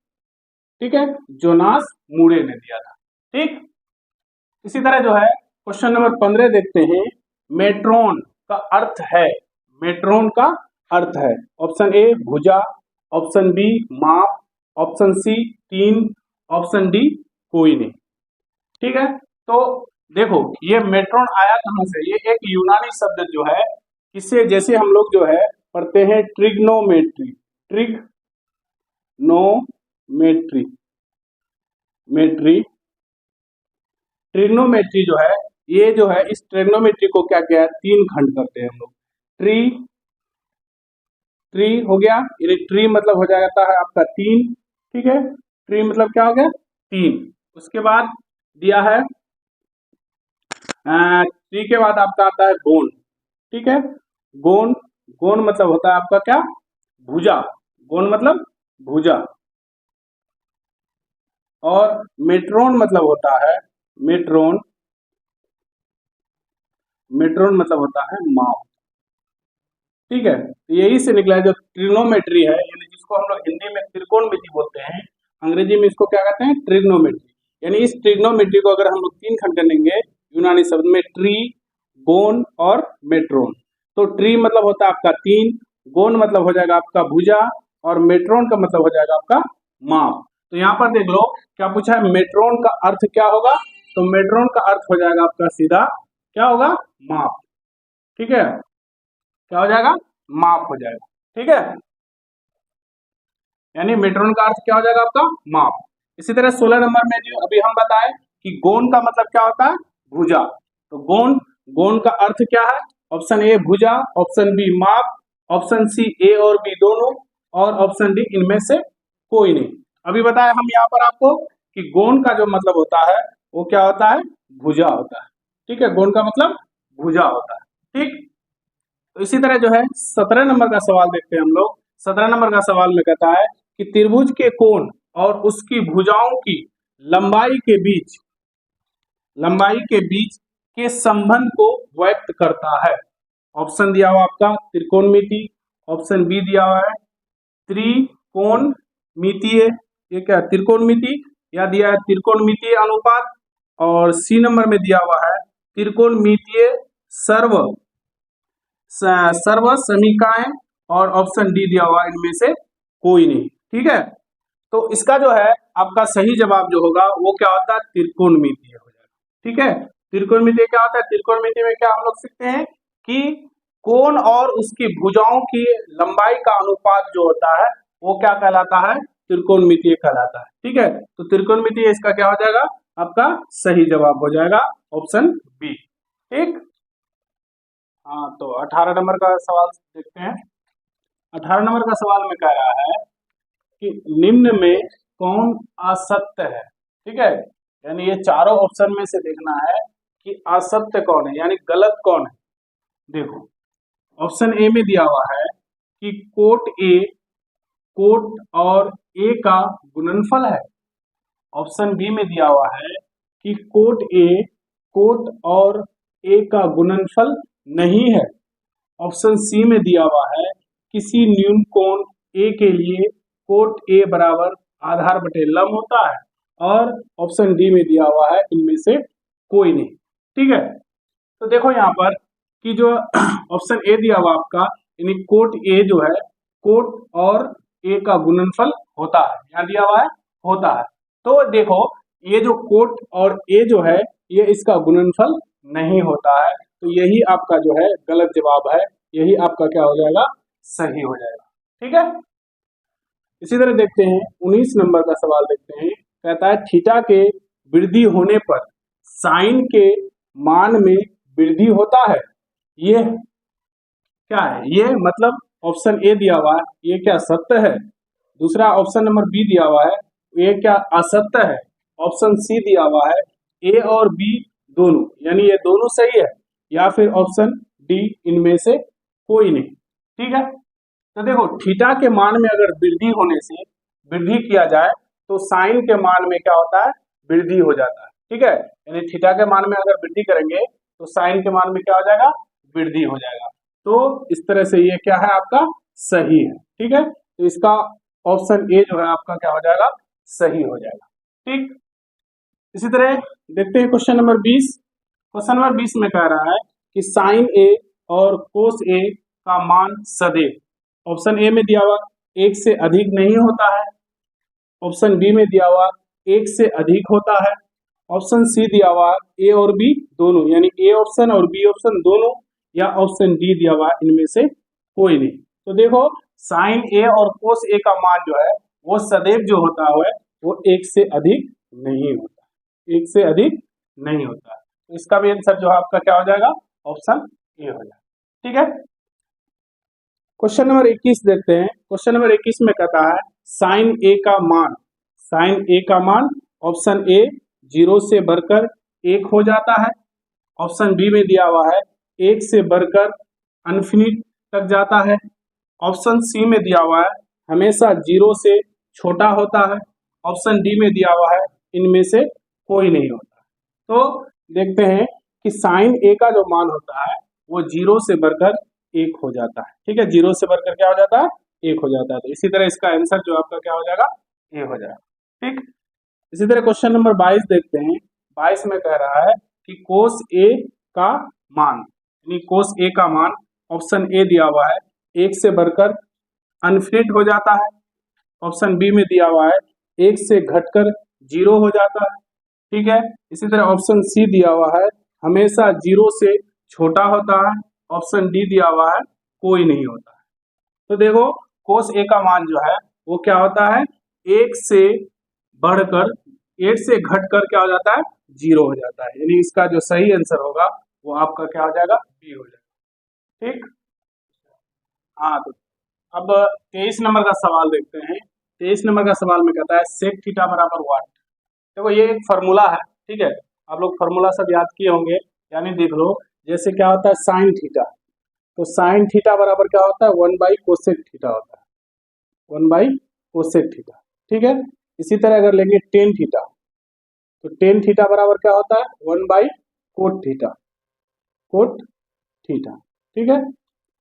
ठीक है, जोनास मूरे ने दिया था। ठीक, इसी तरह जो है क्वेश्चन नंबर 15 देखते हैं। मेट्रोन का अर्थ है, ऑप्शन ए भुजा, ऑप्शन बी माप, ऑप्शन सी 3, ऑप्शन डी कोई नहीं। ठीक है, तो देखो ये मेट्रोन आया कहां से, ये एक यूनानी शब्द जो है, इससे जैसे हम लोग जो है पढ़ते हैं ट्रिग्नोमेट्री जो है, ये जो है इस ट्रिग्नोमेट्री को क्या किया है, 3 खंड करते हैं हम लोग। ट्री हो गया, यानी ट्री मतलब हो जाता है आपका 3। ठीक है, ट्री मतलब क्या हो गया, 3। उसके बाद दिया है ट्री के बाद आपका आता है गोन। ठीक है, गोन मतलब होता है आपका क्या, भुजा, गोन मतलब भुजा। और मेट्रोन मतलब होता है मेट्रोन मतलब होता है माप। ठीक है, तो यही से निकला है जो ट्रिग्नोमेट्री है, यानी जिसको हम लोग हिंदी में त्रिकोणमिति बोलते हैं, अंग्रेजी में इसको क्या कहते हैं, ट्रिग्नोमेट्री। यानी इस ट्रिग्नोमेट्री को अगर हम लोग 3 खंड कर लेंगे यूनानी शब्द में, ट्री, गोन और मेट्रोन। तो ट्री मतलब होता है आपका 3, गोन मतलब हो जाएगा आपका भुजा, और मेट्रोन का मतलब हो जाएगा आपका माप। तो यहाँ पर देख लो क्या पूछा है, मेट्रोन का अर्थ क्या होगा, तो मेट्रोन का अर्थ हो जाएगा आपका सीधा क्या होगा, माप। ठीक है, क्या हो जाएगा, माप हो जाएगा। ठीक है, यानी मेट्रोन का अर्थ क्या हो जाएगा आपका, माप। इसी तरह 16 नंबर में जो अभी हम बताएं कि गोन का मतलब क्या होता है, भुजा। तो गोन का अर्थ क्या है, ऑप्शन ए भुजा, ऑप्शन बी माप, ऑप्शन सी ए और बी दोनों, और ऑप्शन डी इनमें से कोई नहीं। अभी बताया हम यहाँ पर आपको कि गोन का जो मतलब होता है वो क्या होता है, भुजा होता है। ठीक है, गोन का मतलब भुजा होता है। ठीक, तो इसी तरह जो है 17 नंबर का सवाल देखते हैं हम लोग। 17 नंबर का सवाल में कहता है कि त्रिभुज के कोण और उसकी भुजाओं की लंबाई के बीच के संबंध को व्यक्त करता है। ऑप्शन दिया हुआ आपका त्रिकोणमिति, ऑप्शन बी दिया हुआ है त्रिकोणमितीय, ये क्या त्रिकोणमिति, या दिया है त्रिकोणमितीय अनुपात, और सी नंबर में दिया हुआ है त्रिकोणमितीय सर्व समीकाएं, और ऑप्शन डी दिया हुआ इनमें से कोई नहीं। ठीक है, तो इसका जो है आपका सही जवाब जो होगा वो क्या होता है, त्रिकोणमितीय हो जाएगा। ठीक है, त्रिकोणमितीय क्या होता है, त्रिकोणमितीय में क्या हम लोग सीखते हैं कि कोण और उसकी भुजाओं की लंबाई का अनुपात जो होता है वो क्या कहलाता है, त्रिकोणमितीय कहलाता है। ठीक है, तो त्रिकोणमितीय इसका क्या हो जाएगा, आपका सही जवाब हो जाएगा ऑप्शन बी। ठीक, हाँ, तो 18 नंबर का सवाल देखते हैं। 18 नंबर का सवाल में कह रहा है कि निम्न में कौन असत्य है। ठीक है, यानी ये चारों ऑप्शन में से देखना है कि असत्य कौन है, यानी गलत कौन है। देखो ऑप्शन ए में दिया हुआ है कि कोट और ए का गुणनफल है। ऑप्शन बी में दिया हुआ है कि कोट और ए का गुणनफल नहीं है। ऑप्शन सी में दिया हुआ है किसी न्यून कोण ए के लिए कोट ए बराबर आधार बटे लंब होता है, और ऑप्शन डी में दिया हुआ है इनमें से कोई नहीं। ठीक है, तो देखो यहाँ पर कि जो ऑप्शन ए दिया हुआ आपका, यानी कोट ए जो है कोट और ए का गुणनफल होता है, यहाँ दिया हुआ है होता है। तो देखो ये जो कोट और ए जो है ये इसका गुणनफल नहीं होता है, तो यही आपका जो है गलत जवाब है, यही आपका क्या हो जाएगा, सही हो जाएगा। ठीक है, इसी तरह देखते हैं 19 नंबर का सवाल देखते हैं। कहता है थीटा के वृद्धि होने पर साइन के मान में वृद्धि होता है। ये क्या है, ये मतलब ऑप्शन ए दिया हुआ है, ये क्या सत्य है? दूसरा ऑप्शन नंबर बी दिया हुआ है, ये क्या असत्य है? ऑप्शन सी दिया हुआ है ए और बी दोनों, यानी ये दोनों सही है, या फिर ऑप्शन डी इनमें से कोई नहीं। ठीक है, तो देखो थीटा के मान में अगर वृद्धि होने से वृद्धि किया जाए तो साइन के मान में क्या होता है, वृद्धि हो जाता है। ठीक है, यानी थीटा के मान में अगर वृद्धि करेंगे तो साइन के मान में क्या हो जाएगा, वृद्धि हो जाएगा। तो इस तरह से ये क्या है, आपका सही है। ठीक है, तो इसका ऑप्शन ए जो है आपका क्या हो जाएगा, सही हो जाएगा। ठीक, इसी तरह देखते हैं क्वेश्चन नंबर 20। क्वेश्चन नंबर 20 में कह रहा है कि साइन ए और कोस ए का मान सदैव, ऑप्शन ए में दिया हुआ एक से अधिक नहीं होता है, ऑप्शन बी में दिया हुआ एक से अधिक होता है, ऑप्शन सी दिया हुआ ए और बी दोनों, यानी ए ऑप्शन और बी ऑप्शन दोनों, या ऑप्शन डी दिया हुआ इनमें से कोई नहीं। तो देखो साइन ए और कोस ए का मान जो है वो सदैव जो होता है वो एक से अधिक नहीं होता, एक से अधिक नहीं होता। तो इसका भी आंसर जो है आपका क्या हो जाएगा, ऑप्शन ए हो जाएगा। ठीक है, क्वेश्चन नंबर 21 देखते हैं। क्वेश्चन नंबर 21 में कहता है साइन ए का मान, साइन ए का मान ऑप्शन ए 0 से बढ़कर 1 हो जाता है, ऑप्शन बी में दिया हुआ है 1 से बढ़कर अनफिनिट तक जाता है, ऑप्शन सी में दिया हुआ है हमेशा 0 से छोटा होता है, ऑप्शन डी में दिया हुआ है इनमें से कोई नहीं होता। तो देखते हैं कि साइन ए का जो मान होता है वो 0 से बढ़कर 1 हो जाता है। ठीक है, 0 से बढ़कर क्या हो जाता है, 1 हो जाता है। तो इसी तरह इसका आंसर जो आपका क्या हो जाएगा, ए हो जाएगा। ठीक, इसी तरह क्वेश्चन नंबर 22 देखते हैं। 22 में कह रहा है कि कोस ए का मान, यानी कोस ए का मान ऑप्शन ए दिया हुआ है 1 से बढ़कर अनफिनिट हो जाता है, ऑप्शन बी में दिया हुआ है 1 से घटकर 0 हो जाता है। ठीक है, इसी तरह ऑप्शन सी दिया हुआ है हमेशा 0 से छोटा होता है, ऑप्शन डी दिया हुआ है कोई नहीं होता है। तो देखो कोस ए का मान जो है वो क्या होता है, 1 से बढ़कर 1 से घटकर क्या हो जाता है, 0 हो जाता है, यानी इसका जो सही आंसर होगा वो आपका क्या हो जाएगा, बी हो जाएगा। ठीक, हाँ तो अब 23 नंबर का सवाल देखते हैं। 23 नंबर का सवाल में कहता है सेक थीटा बराबर व्हाट। देखो ये एक फार्मूला है, ठीक है, आप लोग फार्मूला सब याद किए होंगे, यानी देख लो जैसे क्या होता है साइन थीटा, तो साइन थीटा बराबर क्या होता है, 1/कोसेक थीटा होता है, 1/कोसेक थीटा। ठीक है, इसी तरह अगर लेंगे टेन थीटा, तो टेन थीटा बराबर क्या होता है, 1/कोट थीटा, कोट थीटा। ठीक है,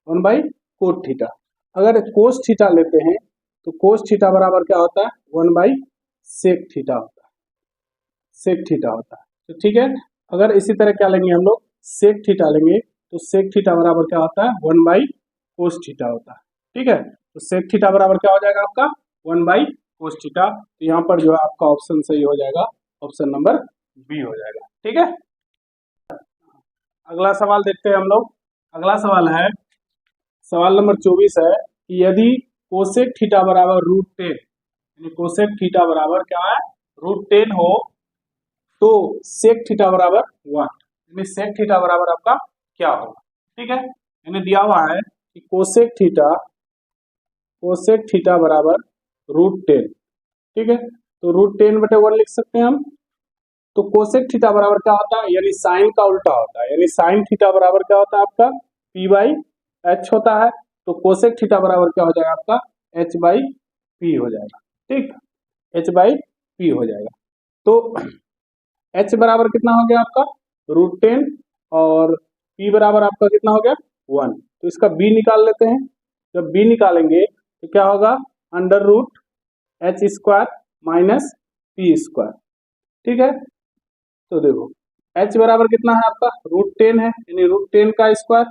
1/कोट थीटा। अगर कोस थीटा लेते हैं तो कोस थीटा बराबर क्या होता है, 1/सेक थीटा होता है, सेक थीटा होता है। तो ठीक है, अगर इसी तरह क्या लेंगे हम लोग, सेक थीटा लेंगे, तो सेक थीटा बराबर क्या होता है, 1/कोस थीटा होता है। ठीक है, तो सेक थीटा बराबर क्या हो जाएगा आपका, 1/कोस थीटा। तो यहाँ पर जो है आपका ऑप्शन सही हो जाएगा, ऑप्शन नंबर बी हो जाएगा। ठीक है, अगला सवाल देखते हैं हम लोग। अगला सवाल है, सवाल नंबर 24 है कि यदि कोसेक थीटा बराबर √10, यानी कोसेक थीटा बराबर क्या है, √10 हो तो सेक थीटा बराबर 1, यानी सेक थीटा बराबर आपका क्या होगा। ठीक है, यानी दिया हुआ है कि कोसेक थीटा बराबर √10। ठीक है, तो √10/1 लिख सकते हैं हम। तो कोसेक थीटा बराबर क्या होता है, यानी साइन का उल्टा होता है, यानी साइन थीटा बराबर क्या होता है आपका, p/h होता है। तो कोसेक थीटा बराबर क्या हो जाएगा आपका, h/p हो जाएगा। ठीक, h/p हो जाएगा। तो h बराबर कितना हो गया आपका, √10, और p बराबर आपका कितना हो गया, 1। तो इसका b निकाल लेते हैं। जब b निकालेंगे तो क्या होगा, √h² माइनस p²। ठीक है, तो देखो h बराबर कितना है आपका, √10 है, यानी √10 का स्क्वायर,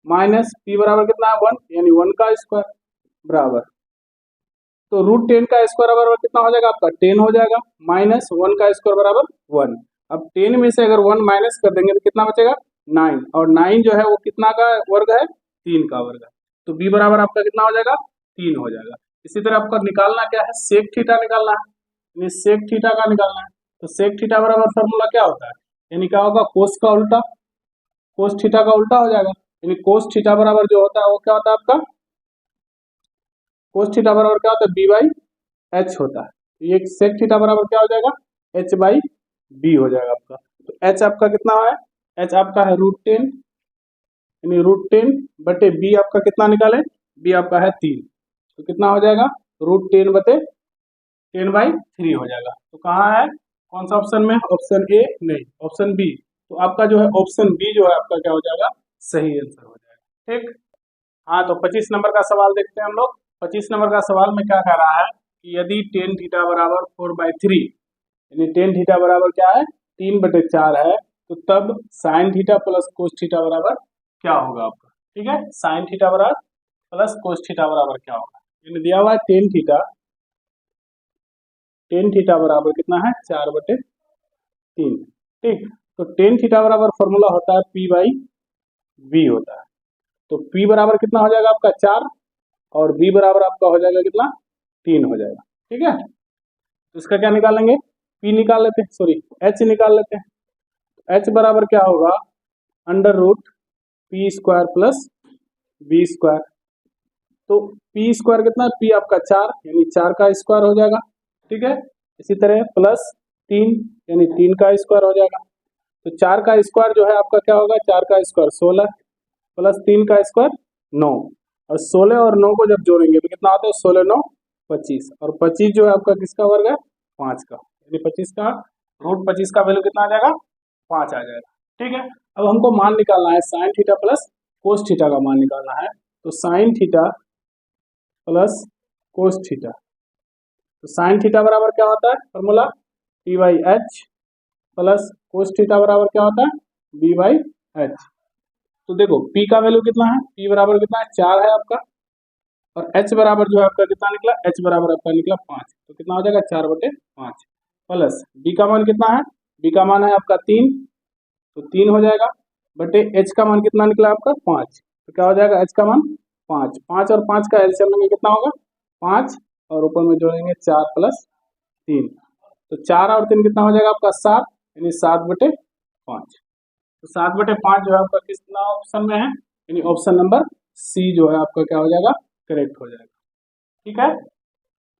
माइनस p बराबर कितना है, 1, यानी 1 का स्क्वायर, बराबर तो √10 का स्क्वायर बराबर कितना हो जाएगा आपका 10 हो जाएगा, माइनस 1 का स्क्वायर बराबर 1। अब 10 में से अगर 1 माइनस कर देंगे तो कितना बचेगा 9, और 9 जो है वो कितना का वर्ग है 3 का वर्ग है। तो b बराबर आपका कितना हो जाएगा 3 हो जाएगा। इसी तरह आपका निकालना क्या है, सेक थीटा निकालना है, यानी सेक थीटा का निकालना है। तो सेक थीटा बराबर फॉर्मूला क्या होता है, यानी क्या होगा कोस का उल्टा, कोस थीटा का उल्टा हो जाएगा, यानी कोस थीटा बराबर जो होता है वो क्या होता है आपका, कोस थीटा बराबर क्या होता है b बाई एच होता है। ये सेक थीटा बराबर क्या हो जाएगा h बाई b हो जाएगा आपका। तो h आपका कितना है, h आपका है √10, यानी √10 बटे b आपका कितना निकाले, b आपका है 3, तो कितना हो जाएगा √10 बटे 10/3 हो जाएगा। तो कहाँ है, कौन सा ऑप्शन में, ऑप्शन ए नहीं, ऑप्शन बी। तो आपका जो है ऑप्शन बी जो है आपका क्या हो जाएगा, सही आंसर हो जाएगा। ठीक, हाँ तो 25 नंबर का सवाल देखते हैं हम लोग। 25 नंबर का सवाल में क्या कह रहा है कि यदि टेन थीटा बराबर 4/3, यानी टेन थीटा बराबर क्या है 3/4 है, तो तब sine theta plus cos theta बराबर क्या होगा आपका। ठीक है, साइन थीटा बराबर प्लस कोस थीटा बराबर क्या होगा, यानी दिया हुआ है टेन थीटा बराबर कितना है 4/3। ठीक, तो टेन थीटा बराबर फॉर्मूला होता है p बाई v होता है। तो p बराबर कितना हो जाएगा आपका 4, और v बराबर आपका हो जाएगा कितना 3 हो जाएगा। ठीक है, तो इसका क्या निकालेंगे, p निकाल लेते हैं, सॉरी h निकाल लेते हैं। h बराबर क्या होगा √p² प्लस v स्क्वायर। तो p स्क्वायर कितना है, p आपका 4, यानी 4 का स्क्वायर हो जाएगा। ठीक है, इसी तरह प्लस 3, यानी 3 का स्क्वायर हो जाएगा। तो 4 का स्क्वायर जो है आपका क्या होगा, 4 का स्क्वायर 16 प्लस 3 का स्क्वायर 9, और 16 और 9 को जब जोड़ेंगे तो कितना आता है 16 9 25, और 25 जो है आपका किसका वर्ग है 5 का, यानी 25 का √25 का वैल्यू कितना आ जाएगा 5 आ जाएगा। ठीक है, अब हमको मान निकालना है sine theta plus cos theta का मान निकालना है। तो sine theta plus cos theta, तो साइन थीटा बराबर क्या होता है formula p/h plus cos theta बराबर क्या होता है b/h। तो देखो p का वैल्यू कितना है, p बराबर कितना है 4 है आपका, और h बराबर जो है आपका कितना निकला, h बराबर आपका निकला 5, तो कितना हो जाएगा 4/5 प्लस b का मान कितना है, b का मान है आपका 3, तो 3 हो जाएगा, बटे h का मान कितना निकला आपका 5, तो क्या हो जाएगा h का मान 5, 5 और 5 का एलसीएम लेंगे कितना होगा 5, और ऊपर में जोड़ेंगे 4 प्लस 3, तो 4 और 3 कितना हो जाएगा आपका 7, यानी 7/5। तो 7/5 जो है आपका कितना ऑप्शन में है, यानी ऑप्शन नंबर सी जो है आपका क्या हो जाएगा करेक्ट हो जाएगा। ठीक है,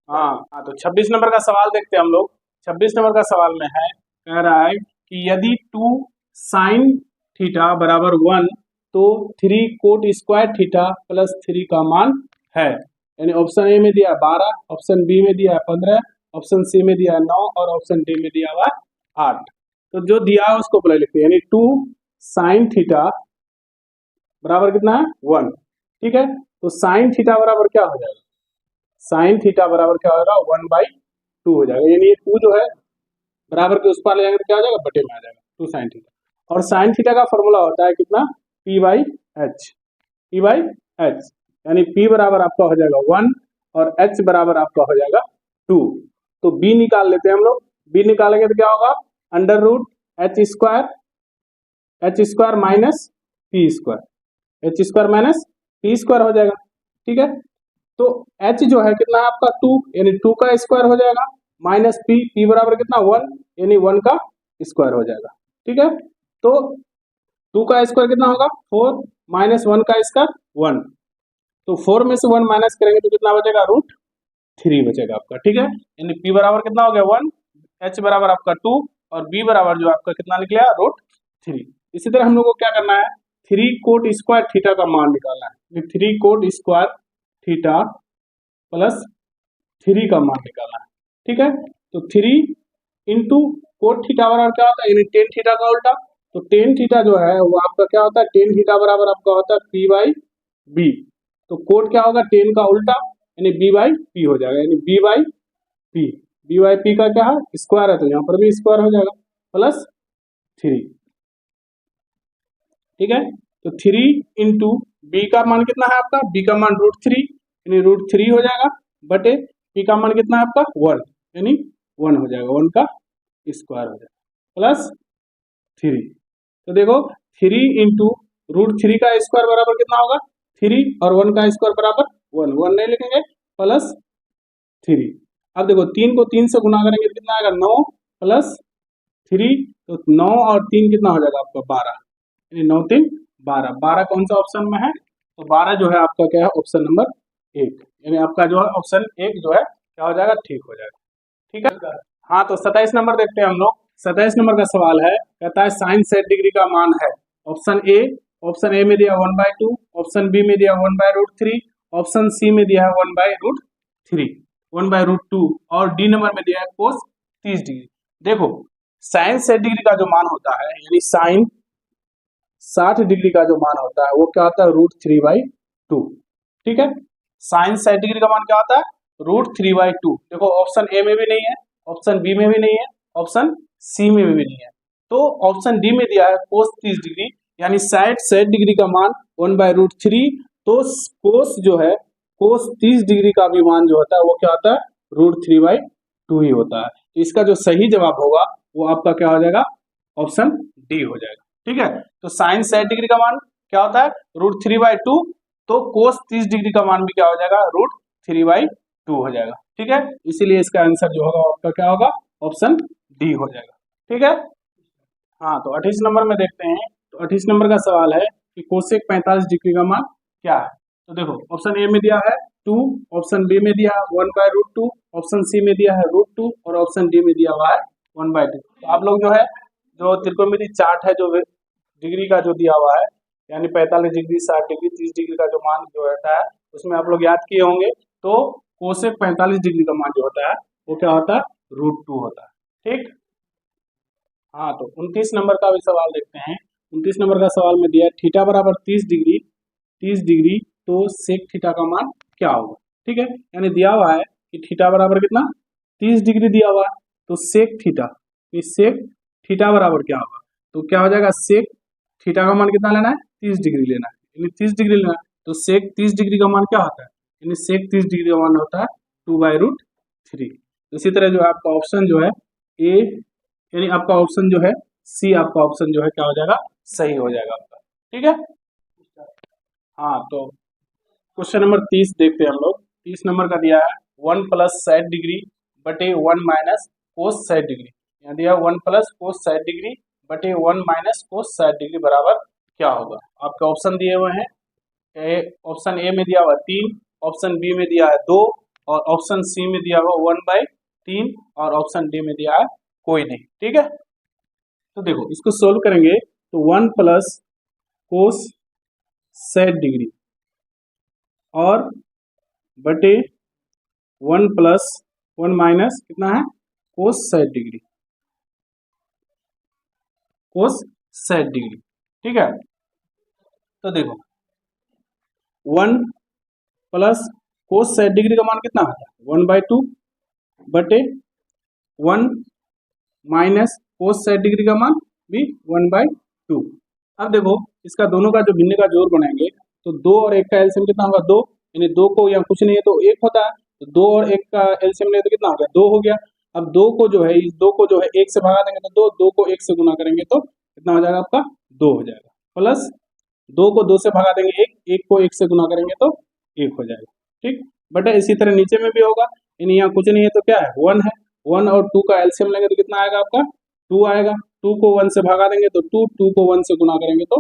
हाँ तो 26 नंबर का सवाल देखते हैं हम लोग। 26 नंबर का सवाल में है, कह रहा है कि यदि 2 साइन थीटा बराबर 1, तो 3 कोट स्क्वायर थीटा प्लस 3 का मान है, यानी ऑप्शन ए में दिया है 12, ऑप्शन बी में दिया है 15, ऑप्शन सी में दिया है 9, और ऑप्शन डी में दिया हुआ है 8। तो जो दिया है उसको पहले लिखते हैं, यानी 2 साइन थीटा बराबर कितना है 1। ठीक है, तो साइन थीटा बराबर क्या हो जाएगा, साइन थीटा बराबर क्या होगा 1/2 हो जाएगा, यानी ये 2 जो है बराबर के उस पार ले जाएंगे तो क्या हो जाएगा बटे में आ जाएगा 2 साइन थीटा। और साइन थीटा का फॉर्मूला होता है कितना p/h, p/h, यानी p बराबर आपका हो जाएगा 1 और h बराबर आपका हो जाएगा 2। तो b निकाल लेते हैं हम लोग, b निकालेंगे तो क्या होगा h² minus p², h² minus p² हो जाएगा। ठीक है, तो h जो है कितना है आपका 2, यानी 2 का स्क्वायर हो जाएगा, माइनस p बराबर कितना 1, यानी 1 का स्क्वायर हो जाएगा। ठीक है, तो 2 का स्क्वायर कितना होगा 4, माइनस 1 का स्क्वायर 1, तो 4 में से 1 माइनस करेंगे तो कितना बचेगा √3 बचेगा आपका। ठीक है, यानी p बराबर कितना हो गया 1, h बराबर आपका 2, और b बराबर जो आपका कितना निकला √3। इसी तरह हम लोग को क्या करना है 3 कोट स्क्वायर थीटा का मान निकालना है, 3 कोट स्क्वायर थीटा प्लस 3 का मान निकालना है। ठीक है, तो 3 इंटू कोट थीटा बराबर क्या होता है, यानी टेन थीटा का उल्टा। तो टेन थीटा जो है वो आपका क्या होता है, टेन थीटा बराबर आपका होता है p/b। तो कोट क्या होगा टेन का उल्टा, यानी b/p हो जाएगा, यानी b/p का क्या है स्क्वायर है, तो यहाँ पर भी स्क्वायर हो जाएगा प्लस 3। ठीक है, तो 3 इंटू b का मान कितना है आपका, b का मान √3, यानी √3 हो जाएगा, बटे पी का मान कितना है आपका 1, यानी 1 हो जाएगा, 1 का स्क्वायर हो जाएगा प्लस 3। तो देखो 3 इंटू √3 का स्क्वायर बराबर कितना होगा 3 और 1 का स्क्वायर बराबर 1, 1 नहीं लिखेंगे प्लस 3। अब देखो 3 को 3 से गुना करेंगे तो कितना आएगा 9 प्लस 3, तो 9 और 3 कितना हो जाएगा आपका 12, यानी 9 3 12, 12 कौन सा ऑप्शन में है, तो 12 जो है आपका क्या है ऑप्शन नंबर 1, यानी आपका जो है ऑप्शन 1 जो है क्या हो जाएगा ठीक हो जाएगा। ठीक है, हाँ तो 27 नंबर देखते हैं हम लोग। 27 नंबर का सवाल है, कहता है साइन 60 डिग्री का मान है ऑप्शन ए में दिया 1/2, ऑप्शन बी में दिया 1/√3, ऑप्शन सी में दिया है 1/√3, 1/√2 और डी नंबर में दिया है कोस 30 डिग्री। देखो साइन 60 डिग्री का जो मान होता है, यानी साइन 60 डिग्री का जो मान होता है वो क्या होता है √3/2। ठीक है, साइन 60 डिग्री का मान क्या होता है √3/2। देखो ऑप्शन ए में भी नहीं है, ऑप्शन बी में भी नहीं है, ऑप्शन सी में भी नहीं है, तो ऑप्शन डी में दिया है कोस 30 डिग्री, यानी 60 डिग्री का मान 1/√3, तो कोस जो है कोस 30 डिग्री का भी मान जो होता है वो क्या होता है √3/2 ही होता है। इसका जो सही जवाब होगा वो आपका क्या हो जाएगा ऑप्शन डी हो जाएगा। ठीक है, तो साइन 60 डिग्री का मान क्या होता है √3/2, तो कोस 30 डिग्री का मान भी क्या हो जाएगा √3/2 हो जाएगा। ठीक है, इसीलिए इसका आंसर जो होगा आपका क्या होगा ऑप्शन डी हो जाएगा। ठीक है, हाँ तो 28 नंबर में देखते हैं। तो 28 नंबर का सवाल है कि कोसेक 45 डिग्री का मान क्या है। तो देखो ऑप्शन ए में दिया है 2, ऑप्शन बी में दिया है 1/√2, ऑप्शन सी में दिया है √2 और ऑप्शन डी में दिया हुआ है 1/2। तो आप लोग जो है जो त्रिकोणमिति चार्ट है जो डिग्री का जो दिया हुआ है, यानी 45 डिग्री 60 डिग्री 30 डिग्री का जो मान जो रहता है उसमें आप लोग याद किए होंगे। तो कोसेक 45 डिग्री का मान जो होता है वो क्या होता है √2 होता है। ठीक, हाँ तो 29 नंबर का भी सवाल देखते हैं। 29 नंबर का सवाल में दिया है थीटा बराबर 30 डिग्री, तो सेक थीटा का मान क्या होगा। ठीक है, यानी दिया हुआ है कि थीटा बराबर कितना 30 डिग्री दिया हुआ है, तो सेक थीटा बराबर क्या होगा, तो क्या हो जाएगा सेक थीटा का मान कितना लेना है 30 डिग्री लेना है, यानी 30 डिग्री लेना है, तो सेक 30 डिग्री का मान क्या होता है, यानी सेक 30 डिग्री का मान होता है 2/√3। इसी तरह जो है आपका ऑप्शन जो है ए, यानी आपका ऑप्शन जो है सी, आपका ऑप्शन जो है क्या हो जाएगा सही हो जाएगा आपका। ठीक है, हाँ तो क्वेश्चन नंबर 30 देखते हैं हम लोग। 30 नंबर का दिया है 1 + 60 डिग्री बटे 1 - कोस 60 डिग्री। यहाँ दिया 1 + कोस 60 डिग्री बटे 1 - कोस 60 डिग्री बराबर क्या होगा। आपके ऑप्शन दिए हुए हैं, ऑप्शन ए में दिया हुआ 3, ऑप्शन बी में दिया है 2 और ऑप्शन सी में दिया हुआ 1/3 और ऑप्शन डी में दिया है कोई नहीं। ठीक है, तो देखो इसको सोल्व करेंगे तो 1 + कोस 60 डिग्री और बटे 1 + 1 - कितना है कोस 60 डिग्री, कोस 60 डिग्री। ठीक है, तो देखो 1 + कोस 60 डिग्री का मान कितना होता है 1/2 बटे 1 - कोस 60 डिग्री का मान भी 1/2। अब देखो इसका दोनों का जो भिन्न का जोड़ बनाएंगे तो 2 और 1 का एलसीएम कितना होगा 2, यानी 2 को यहाँ कुछ नहीं है तो 1 होता है, तो 2 और 1 का एलसीएम ले तो कितना हो गया 2 हो गया। अब 2 को जो है इस 2 को जो है 1 से भगा देंगे तो 2 को 1 से गुना करेंगे तो कितना हो जाएगा आपका 2 हो जाएगा, प्लस 2 को 2 से भगा देंगे 1 को 1 से गुना करेंगे तो 1 हो जाएगा। ठीक, बट इसी तरह नीचे में भी होगा, यानी यहाँ कुछ नहीं है तो क्या है 1 है, 1 और 2 का एलसीएम लेंगे तो कितना आएगा आपका 2 आएगा, 2 को 1 से भगा देंगे तो 2, 2 को 1 से गुना करेंगे तो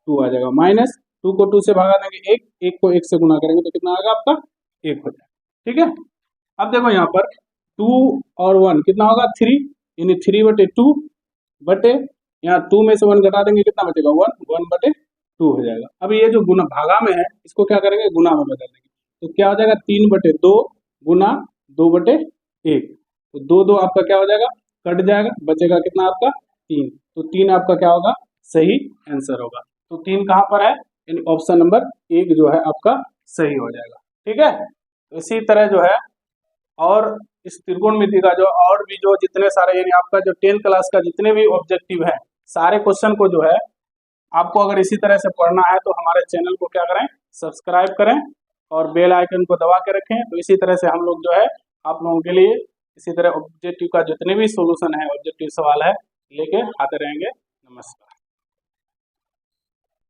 2 आ जाएगा, माइनस 2 को 2 से भगा देंगे 1, 1 को 1 से गुना करेंगे तो कितना आएगा आपका 1 हो जाएगा। ठीक है, अब देखो यहाँ पर 2 और 1 कितना होगा 3, यानी 3/2 बटे यहाँ 2 में से 1 घटा देंगे कितना बचेगा 1, 1/2 हो जाएगा। अब ये जो गुना भागा में है इसको क्या करेंगे गुना में बदल देंगे, तो क्या हो जाएगा 3/2 गुना 2/1, तो 2 2 आपका क्या हो जाएगा कट जाएगा, बचेगा कितना आपका 3, तो 3 आपका क्या होगा सही आंसर होगा। तो 3 कहाँ पर है, यानी ऑप्शन नंबर 1 जो है आपका सही हो जाएगा। ठीक है, तो इसी तरह जो है और इस त्रिकोणमिति का जो और भी जो जितने सारे यानी आपका जो 10th क्लास का जितने भी ऑब्जेक्टिव है सारे क्वेश्चन को जो है आपको अगर इसी तरह से पढ़ना है तो हमारे चैनल को क्या करें सब्सक्राइब करें और बेल आइकन को दबा के रखें, तो इसी तरह से हम लोग जो है आप लोगों के लिए इसी तरह ऑब्जेक्टिव का जितने भी सॉल्यूशन है, ऑब्जेक्टिव सवाल है, लेके आते रहेंगे। नमस्कार।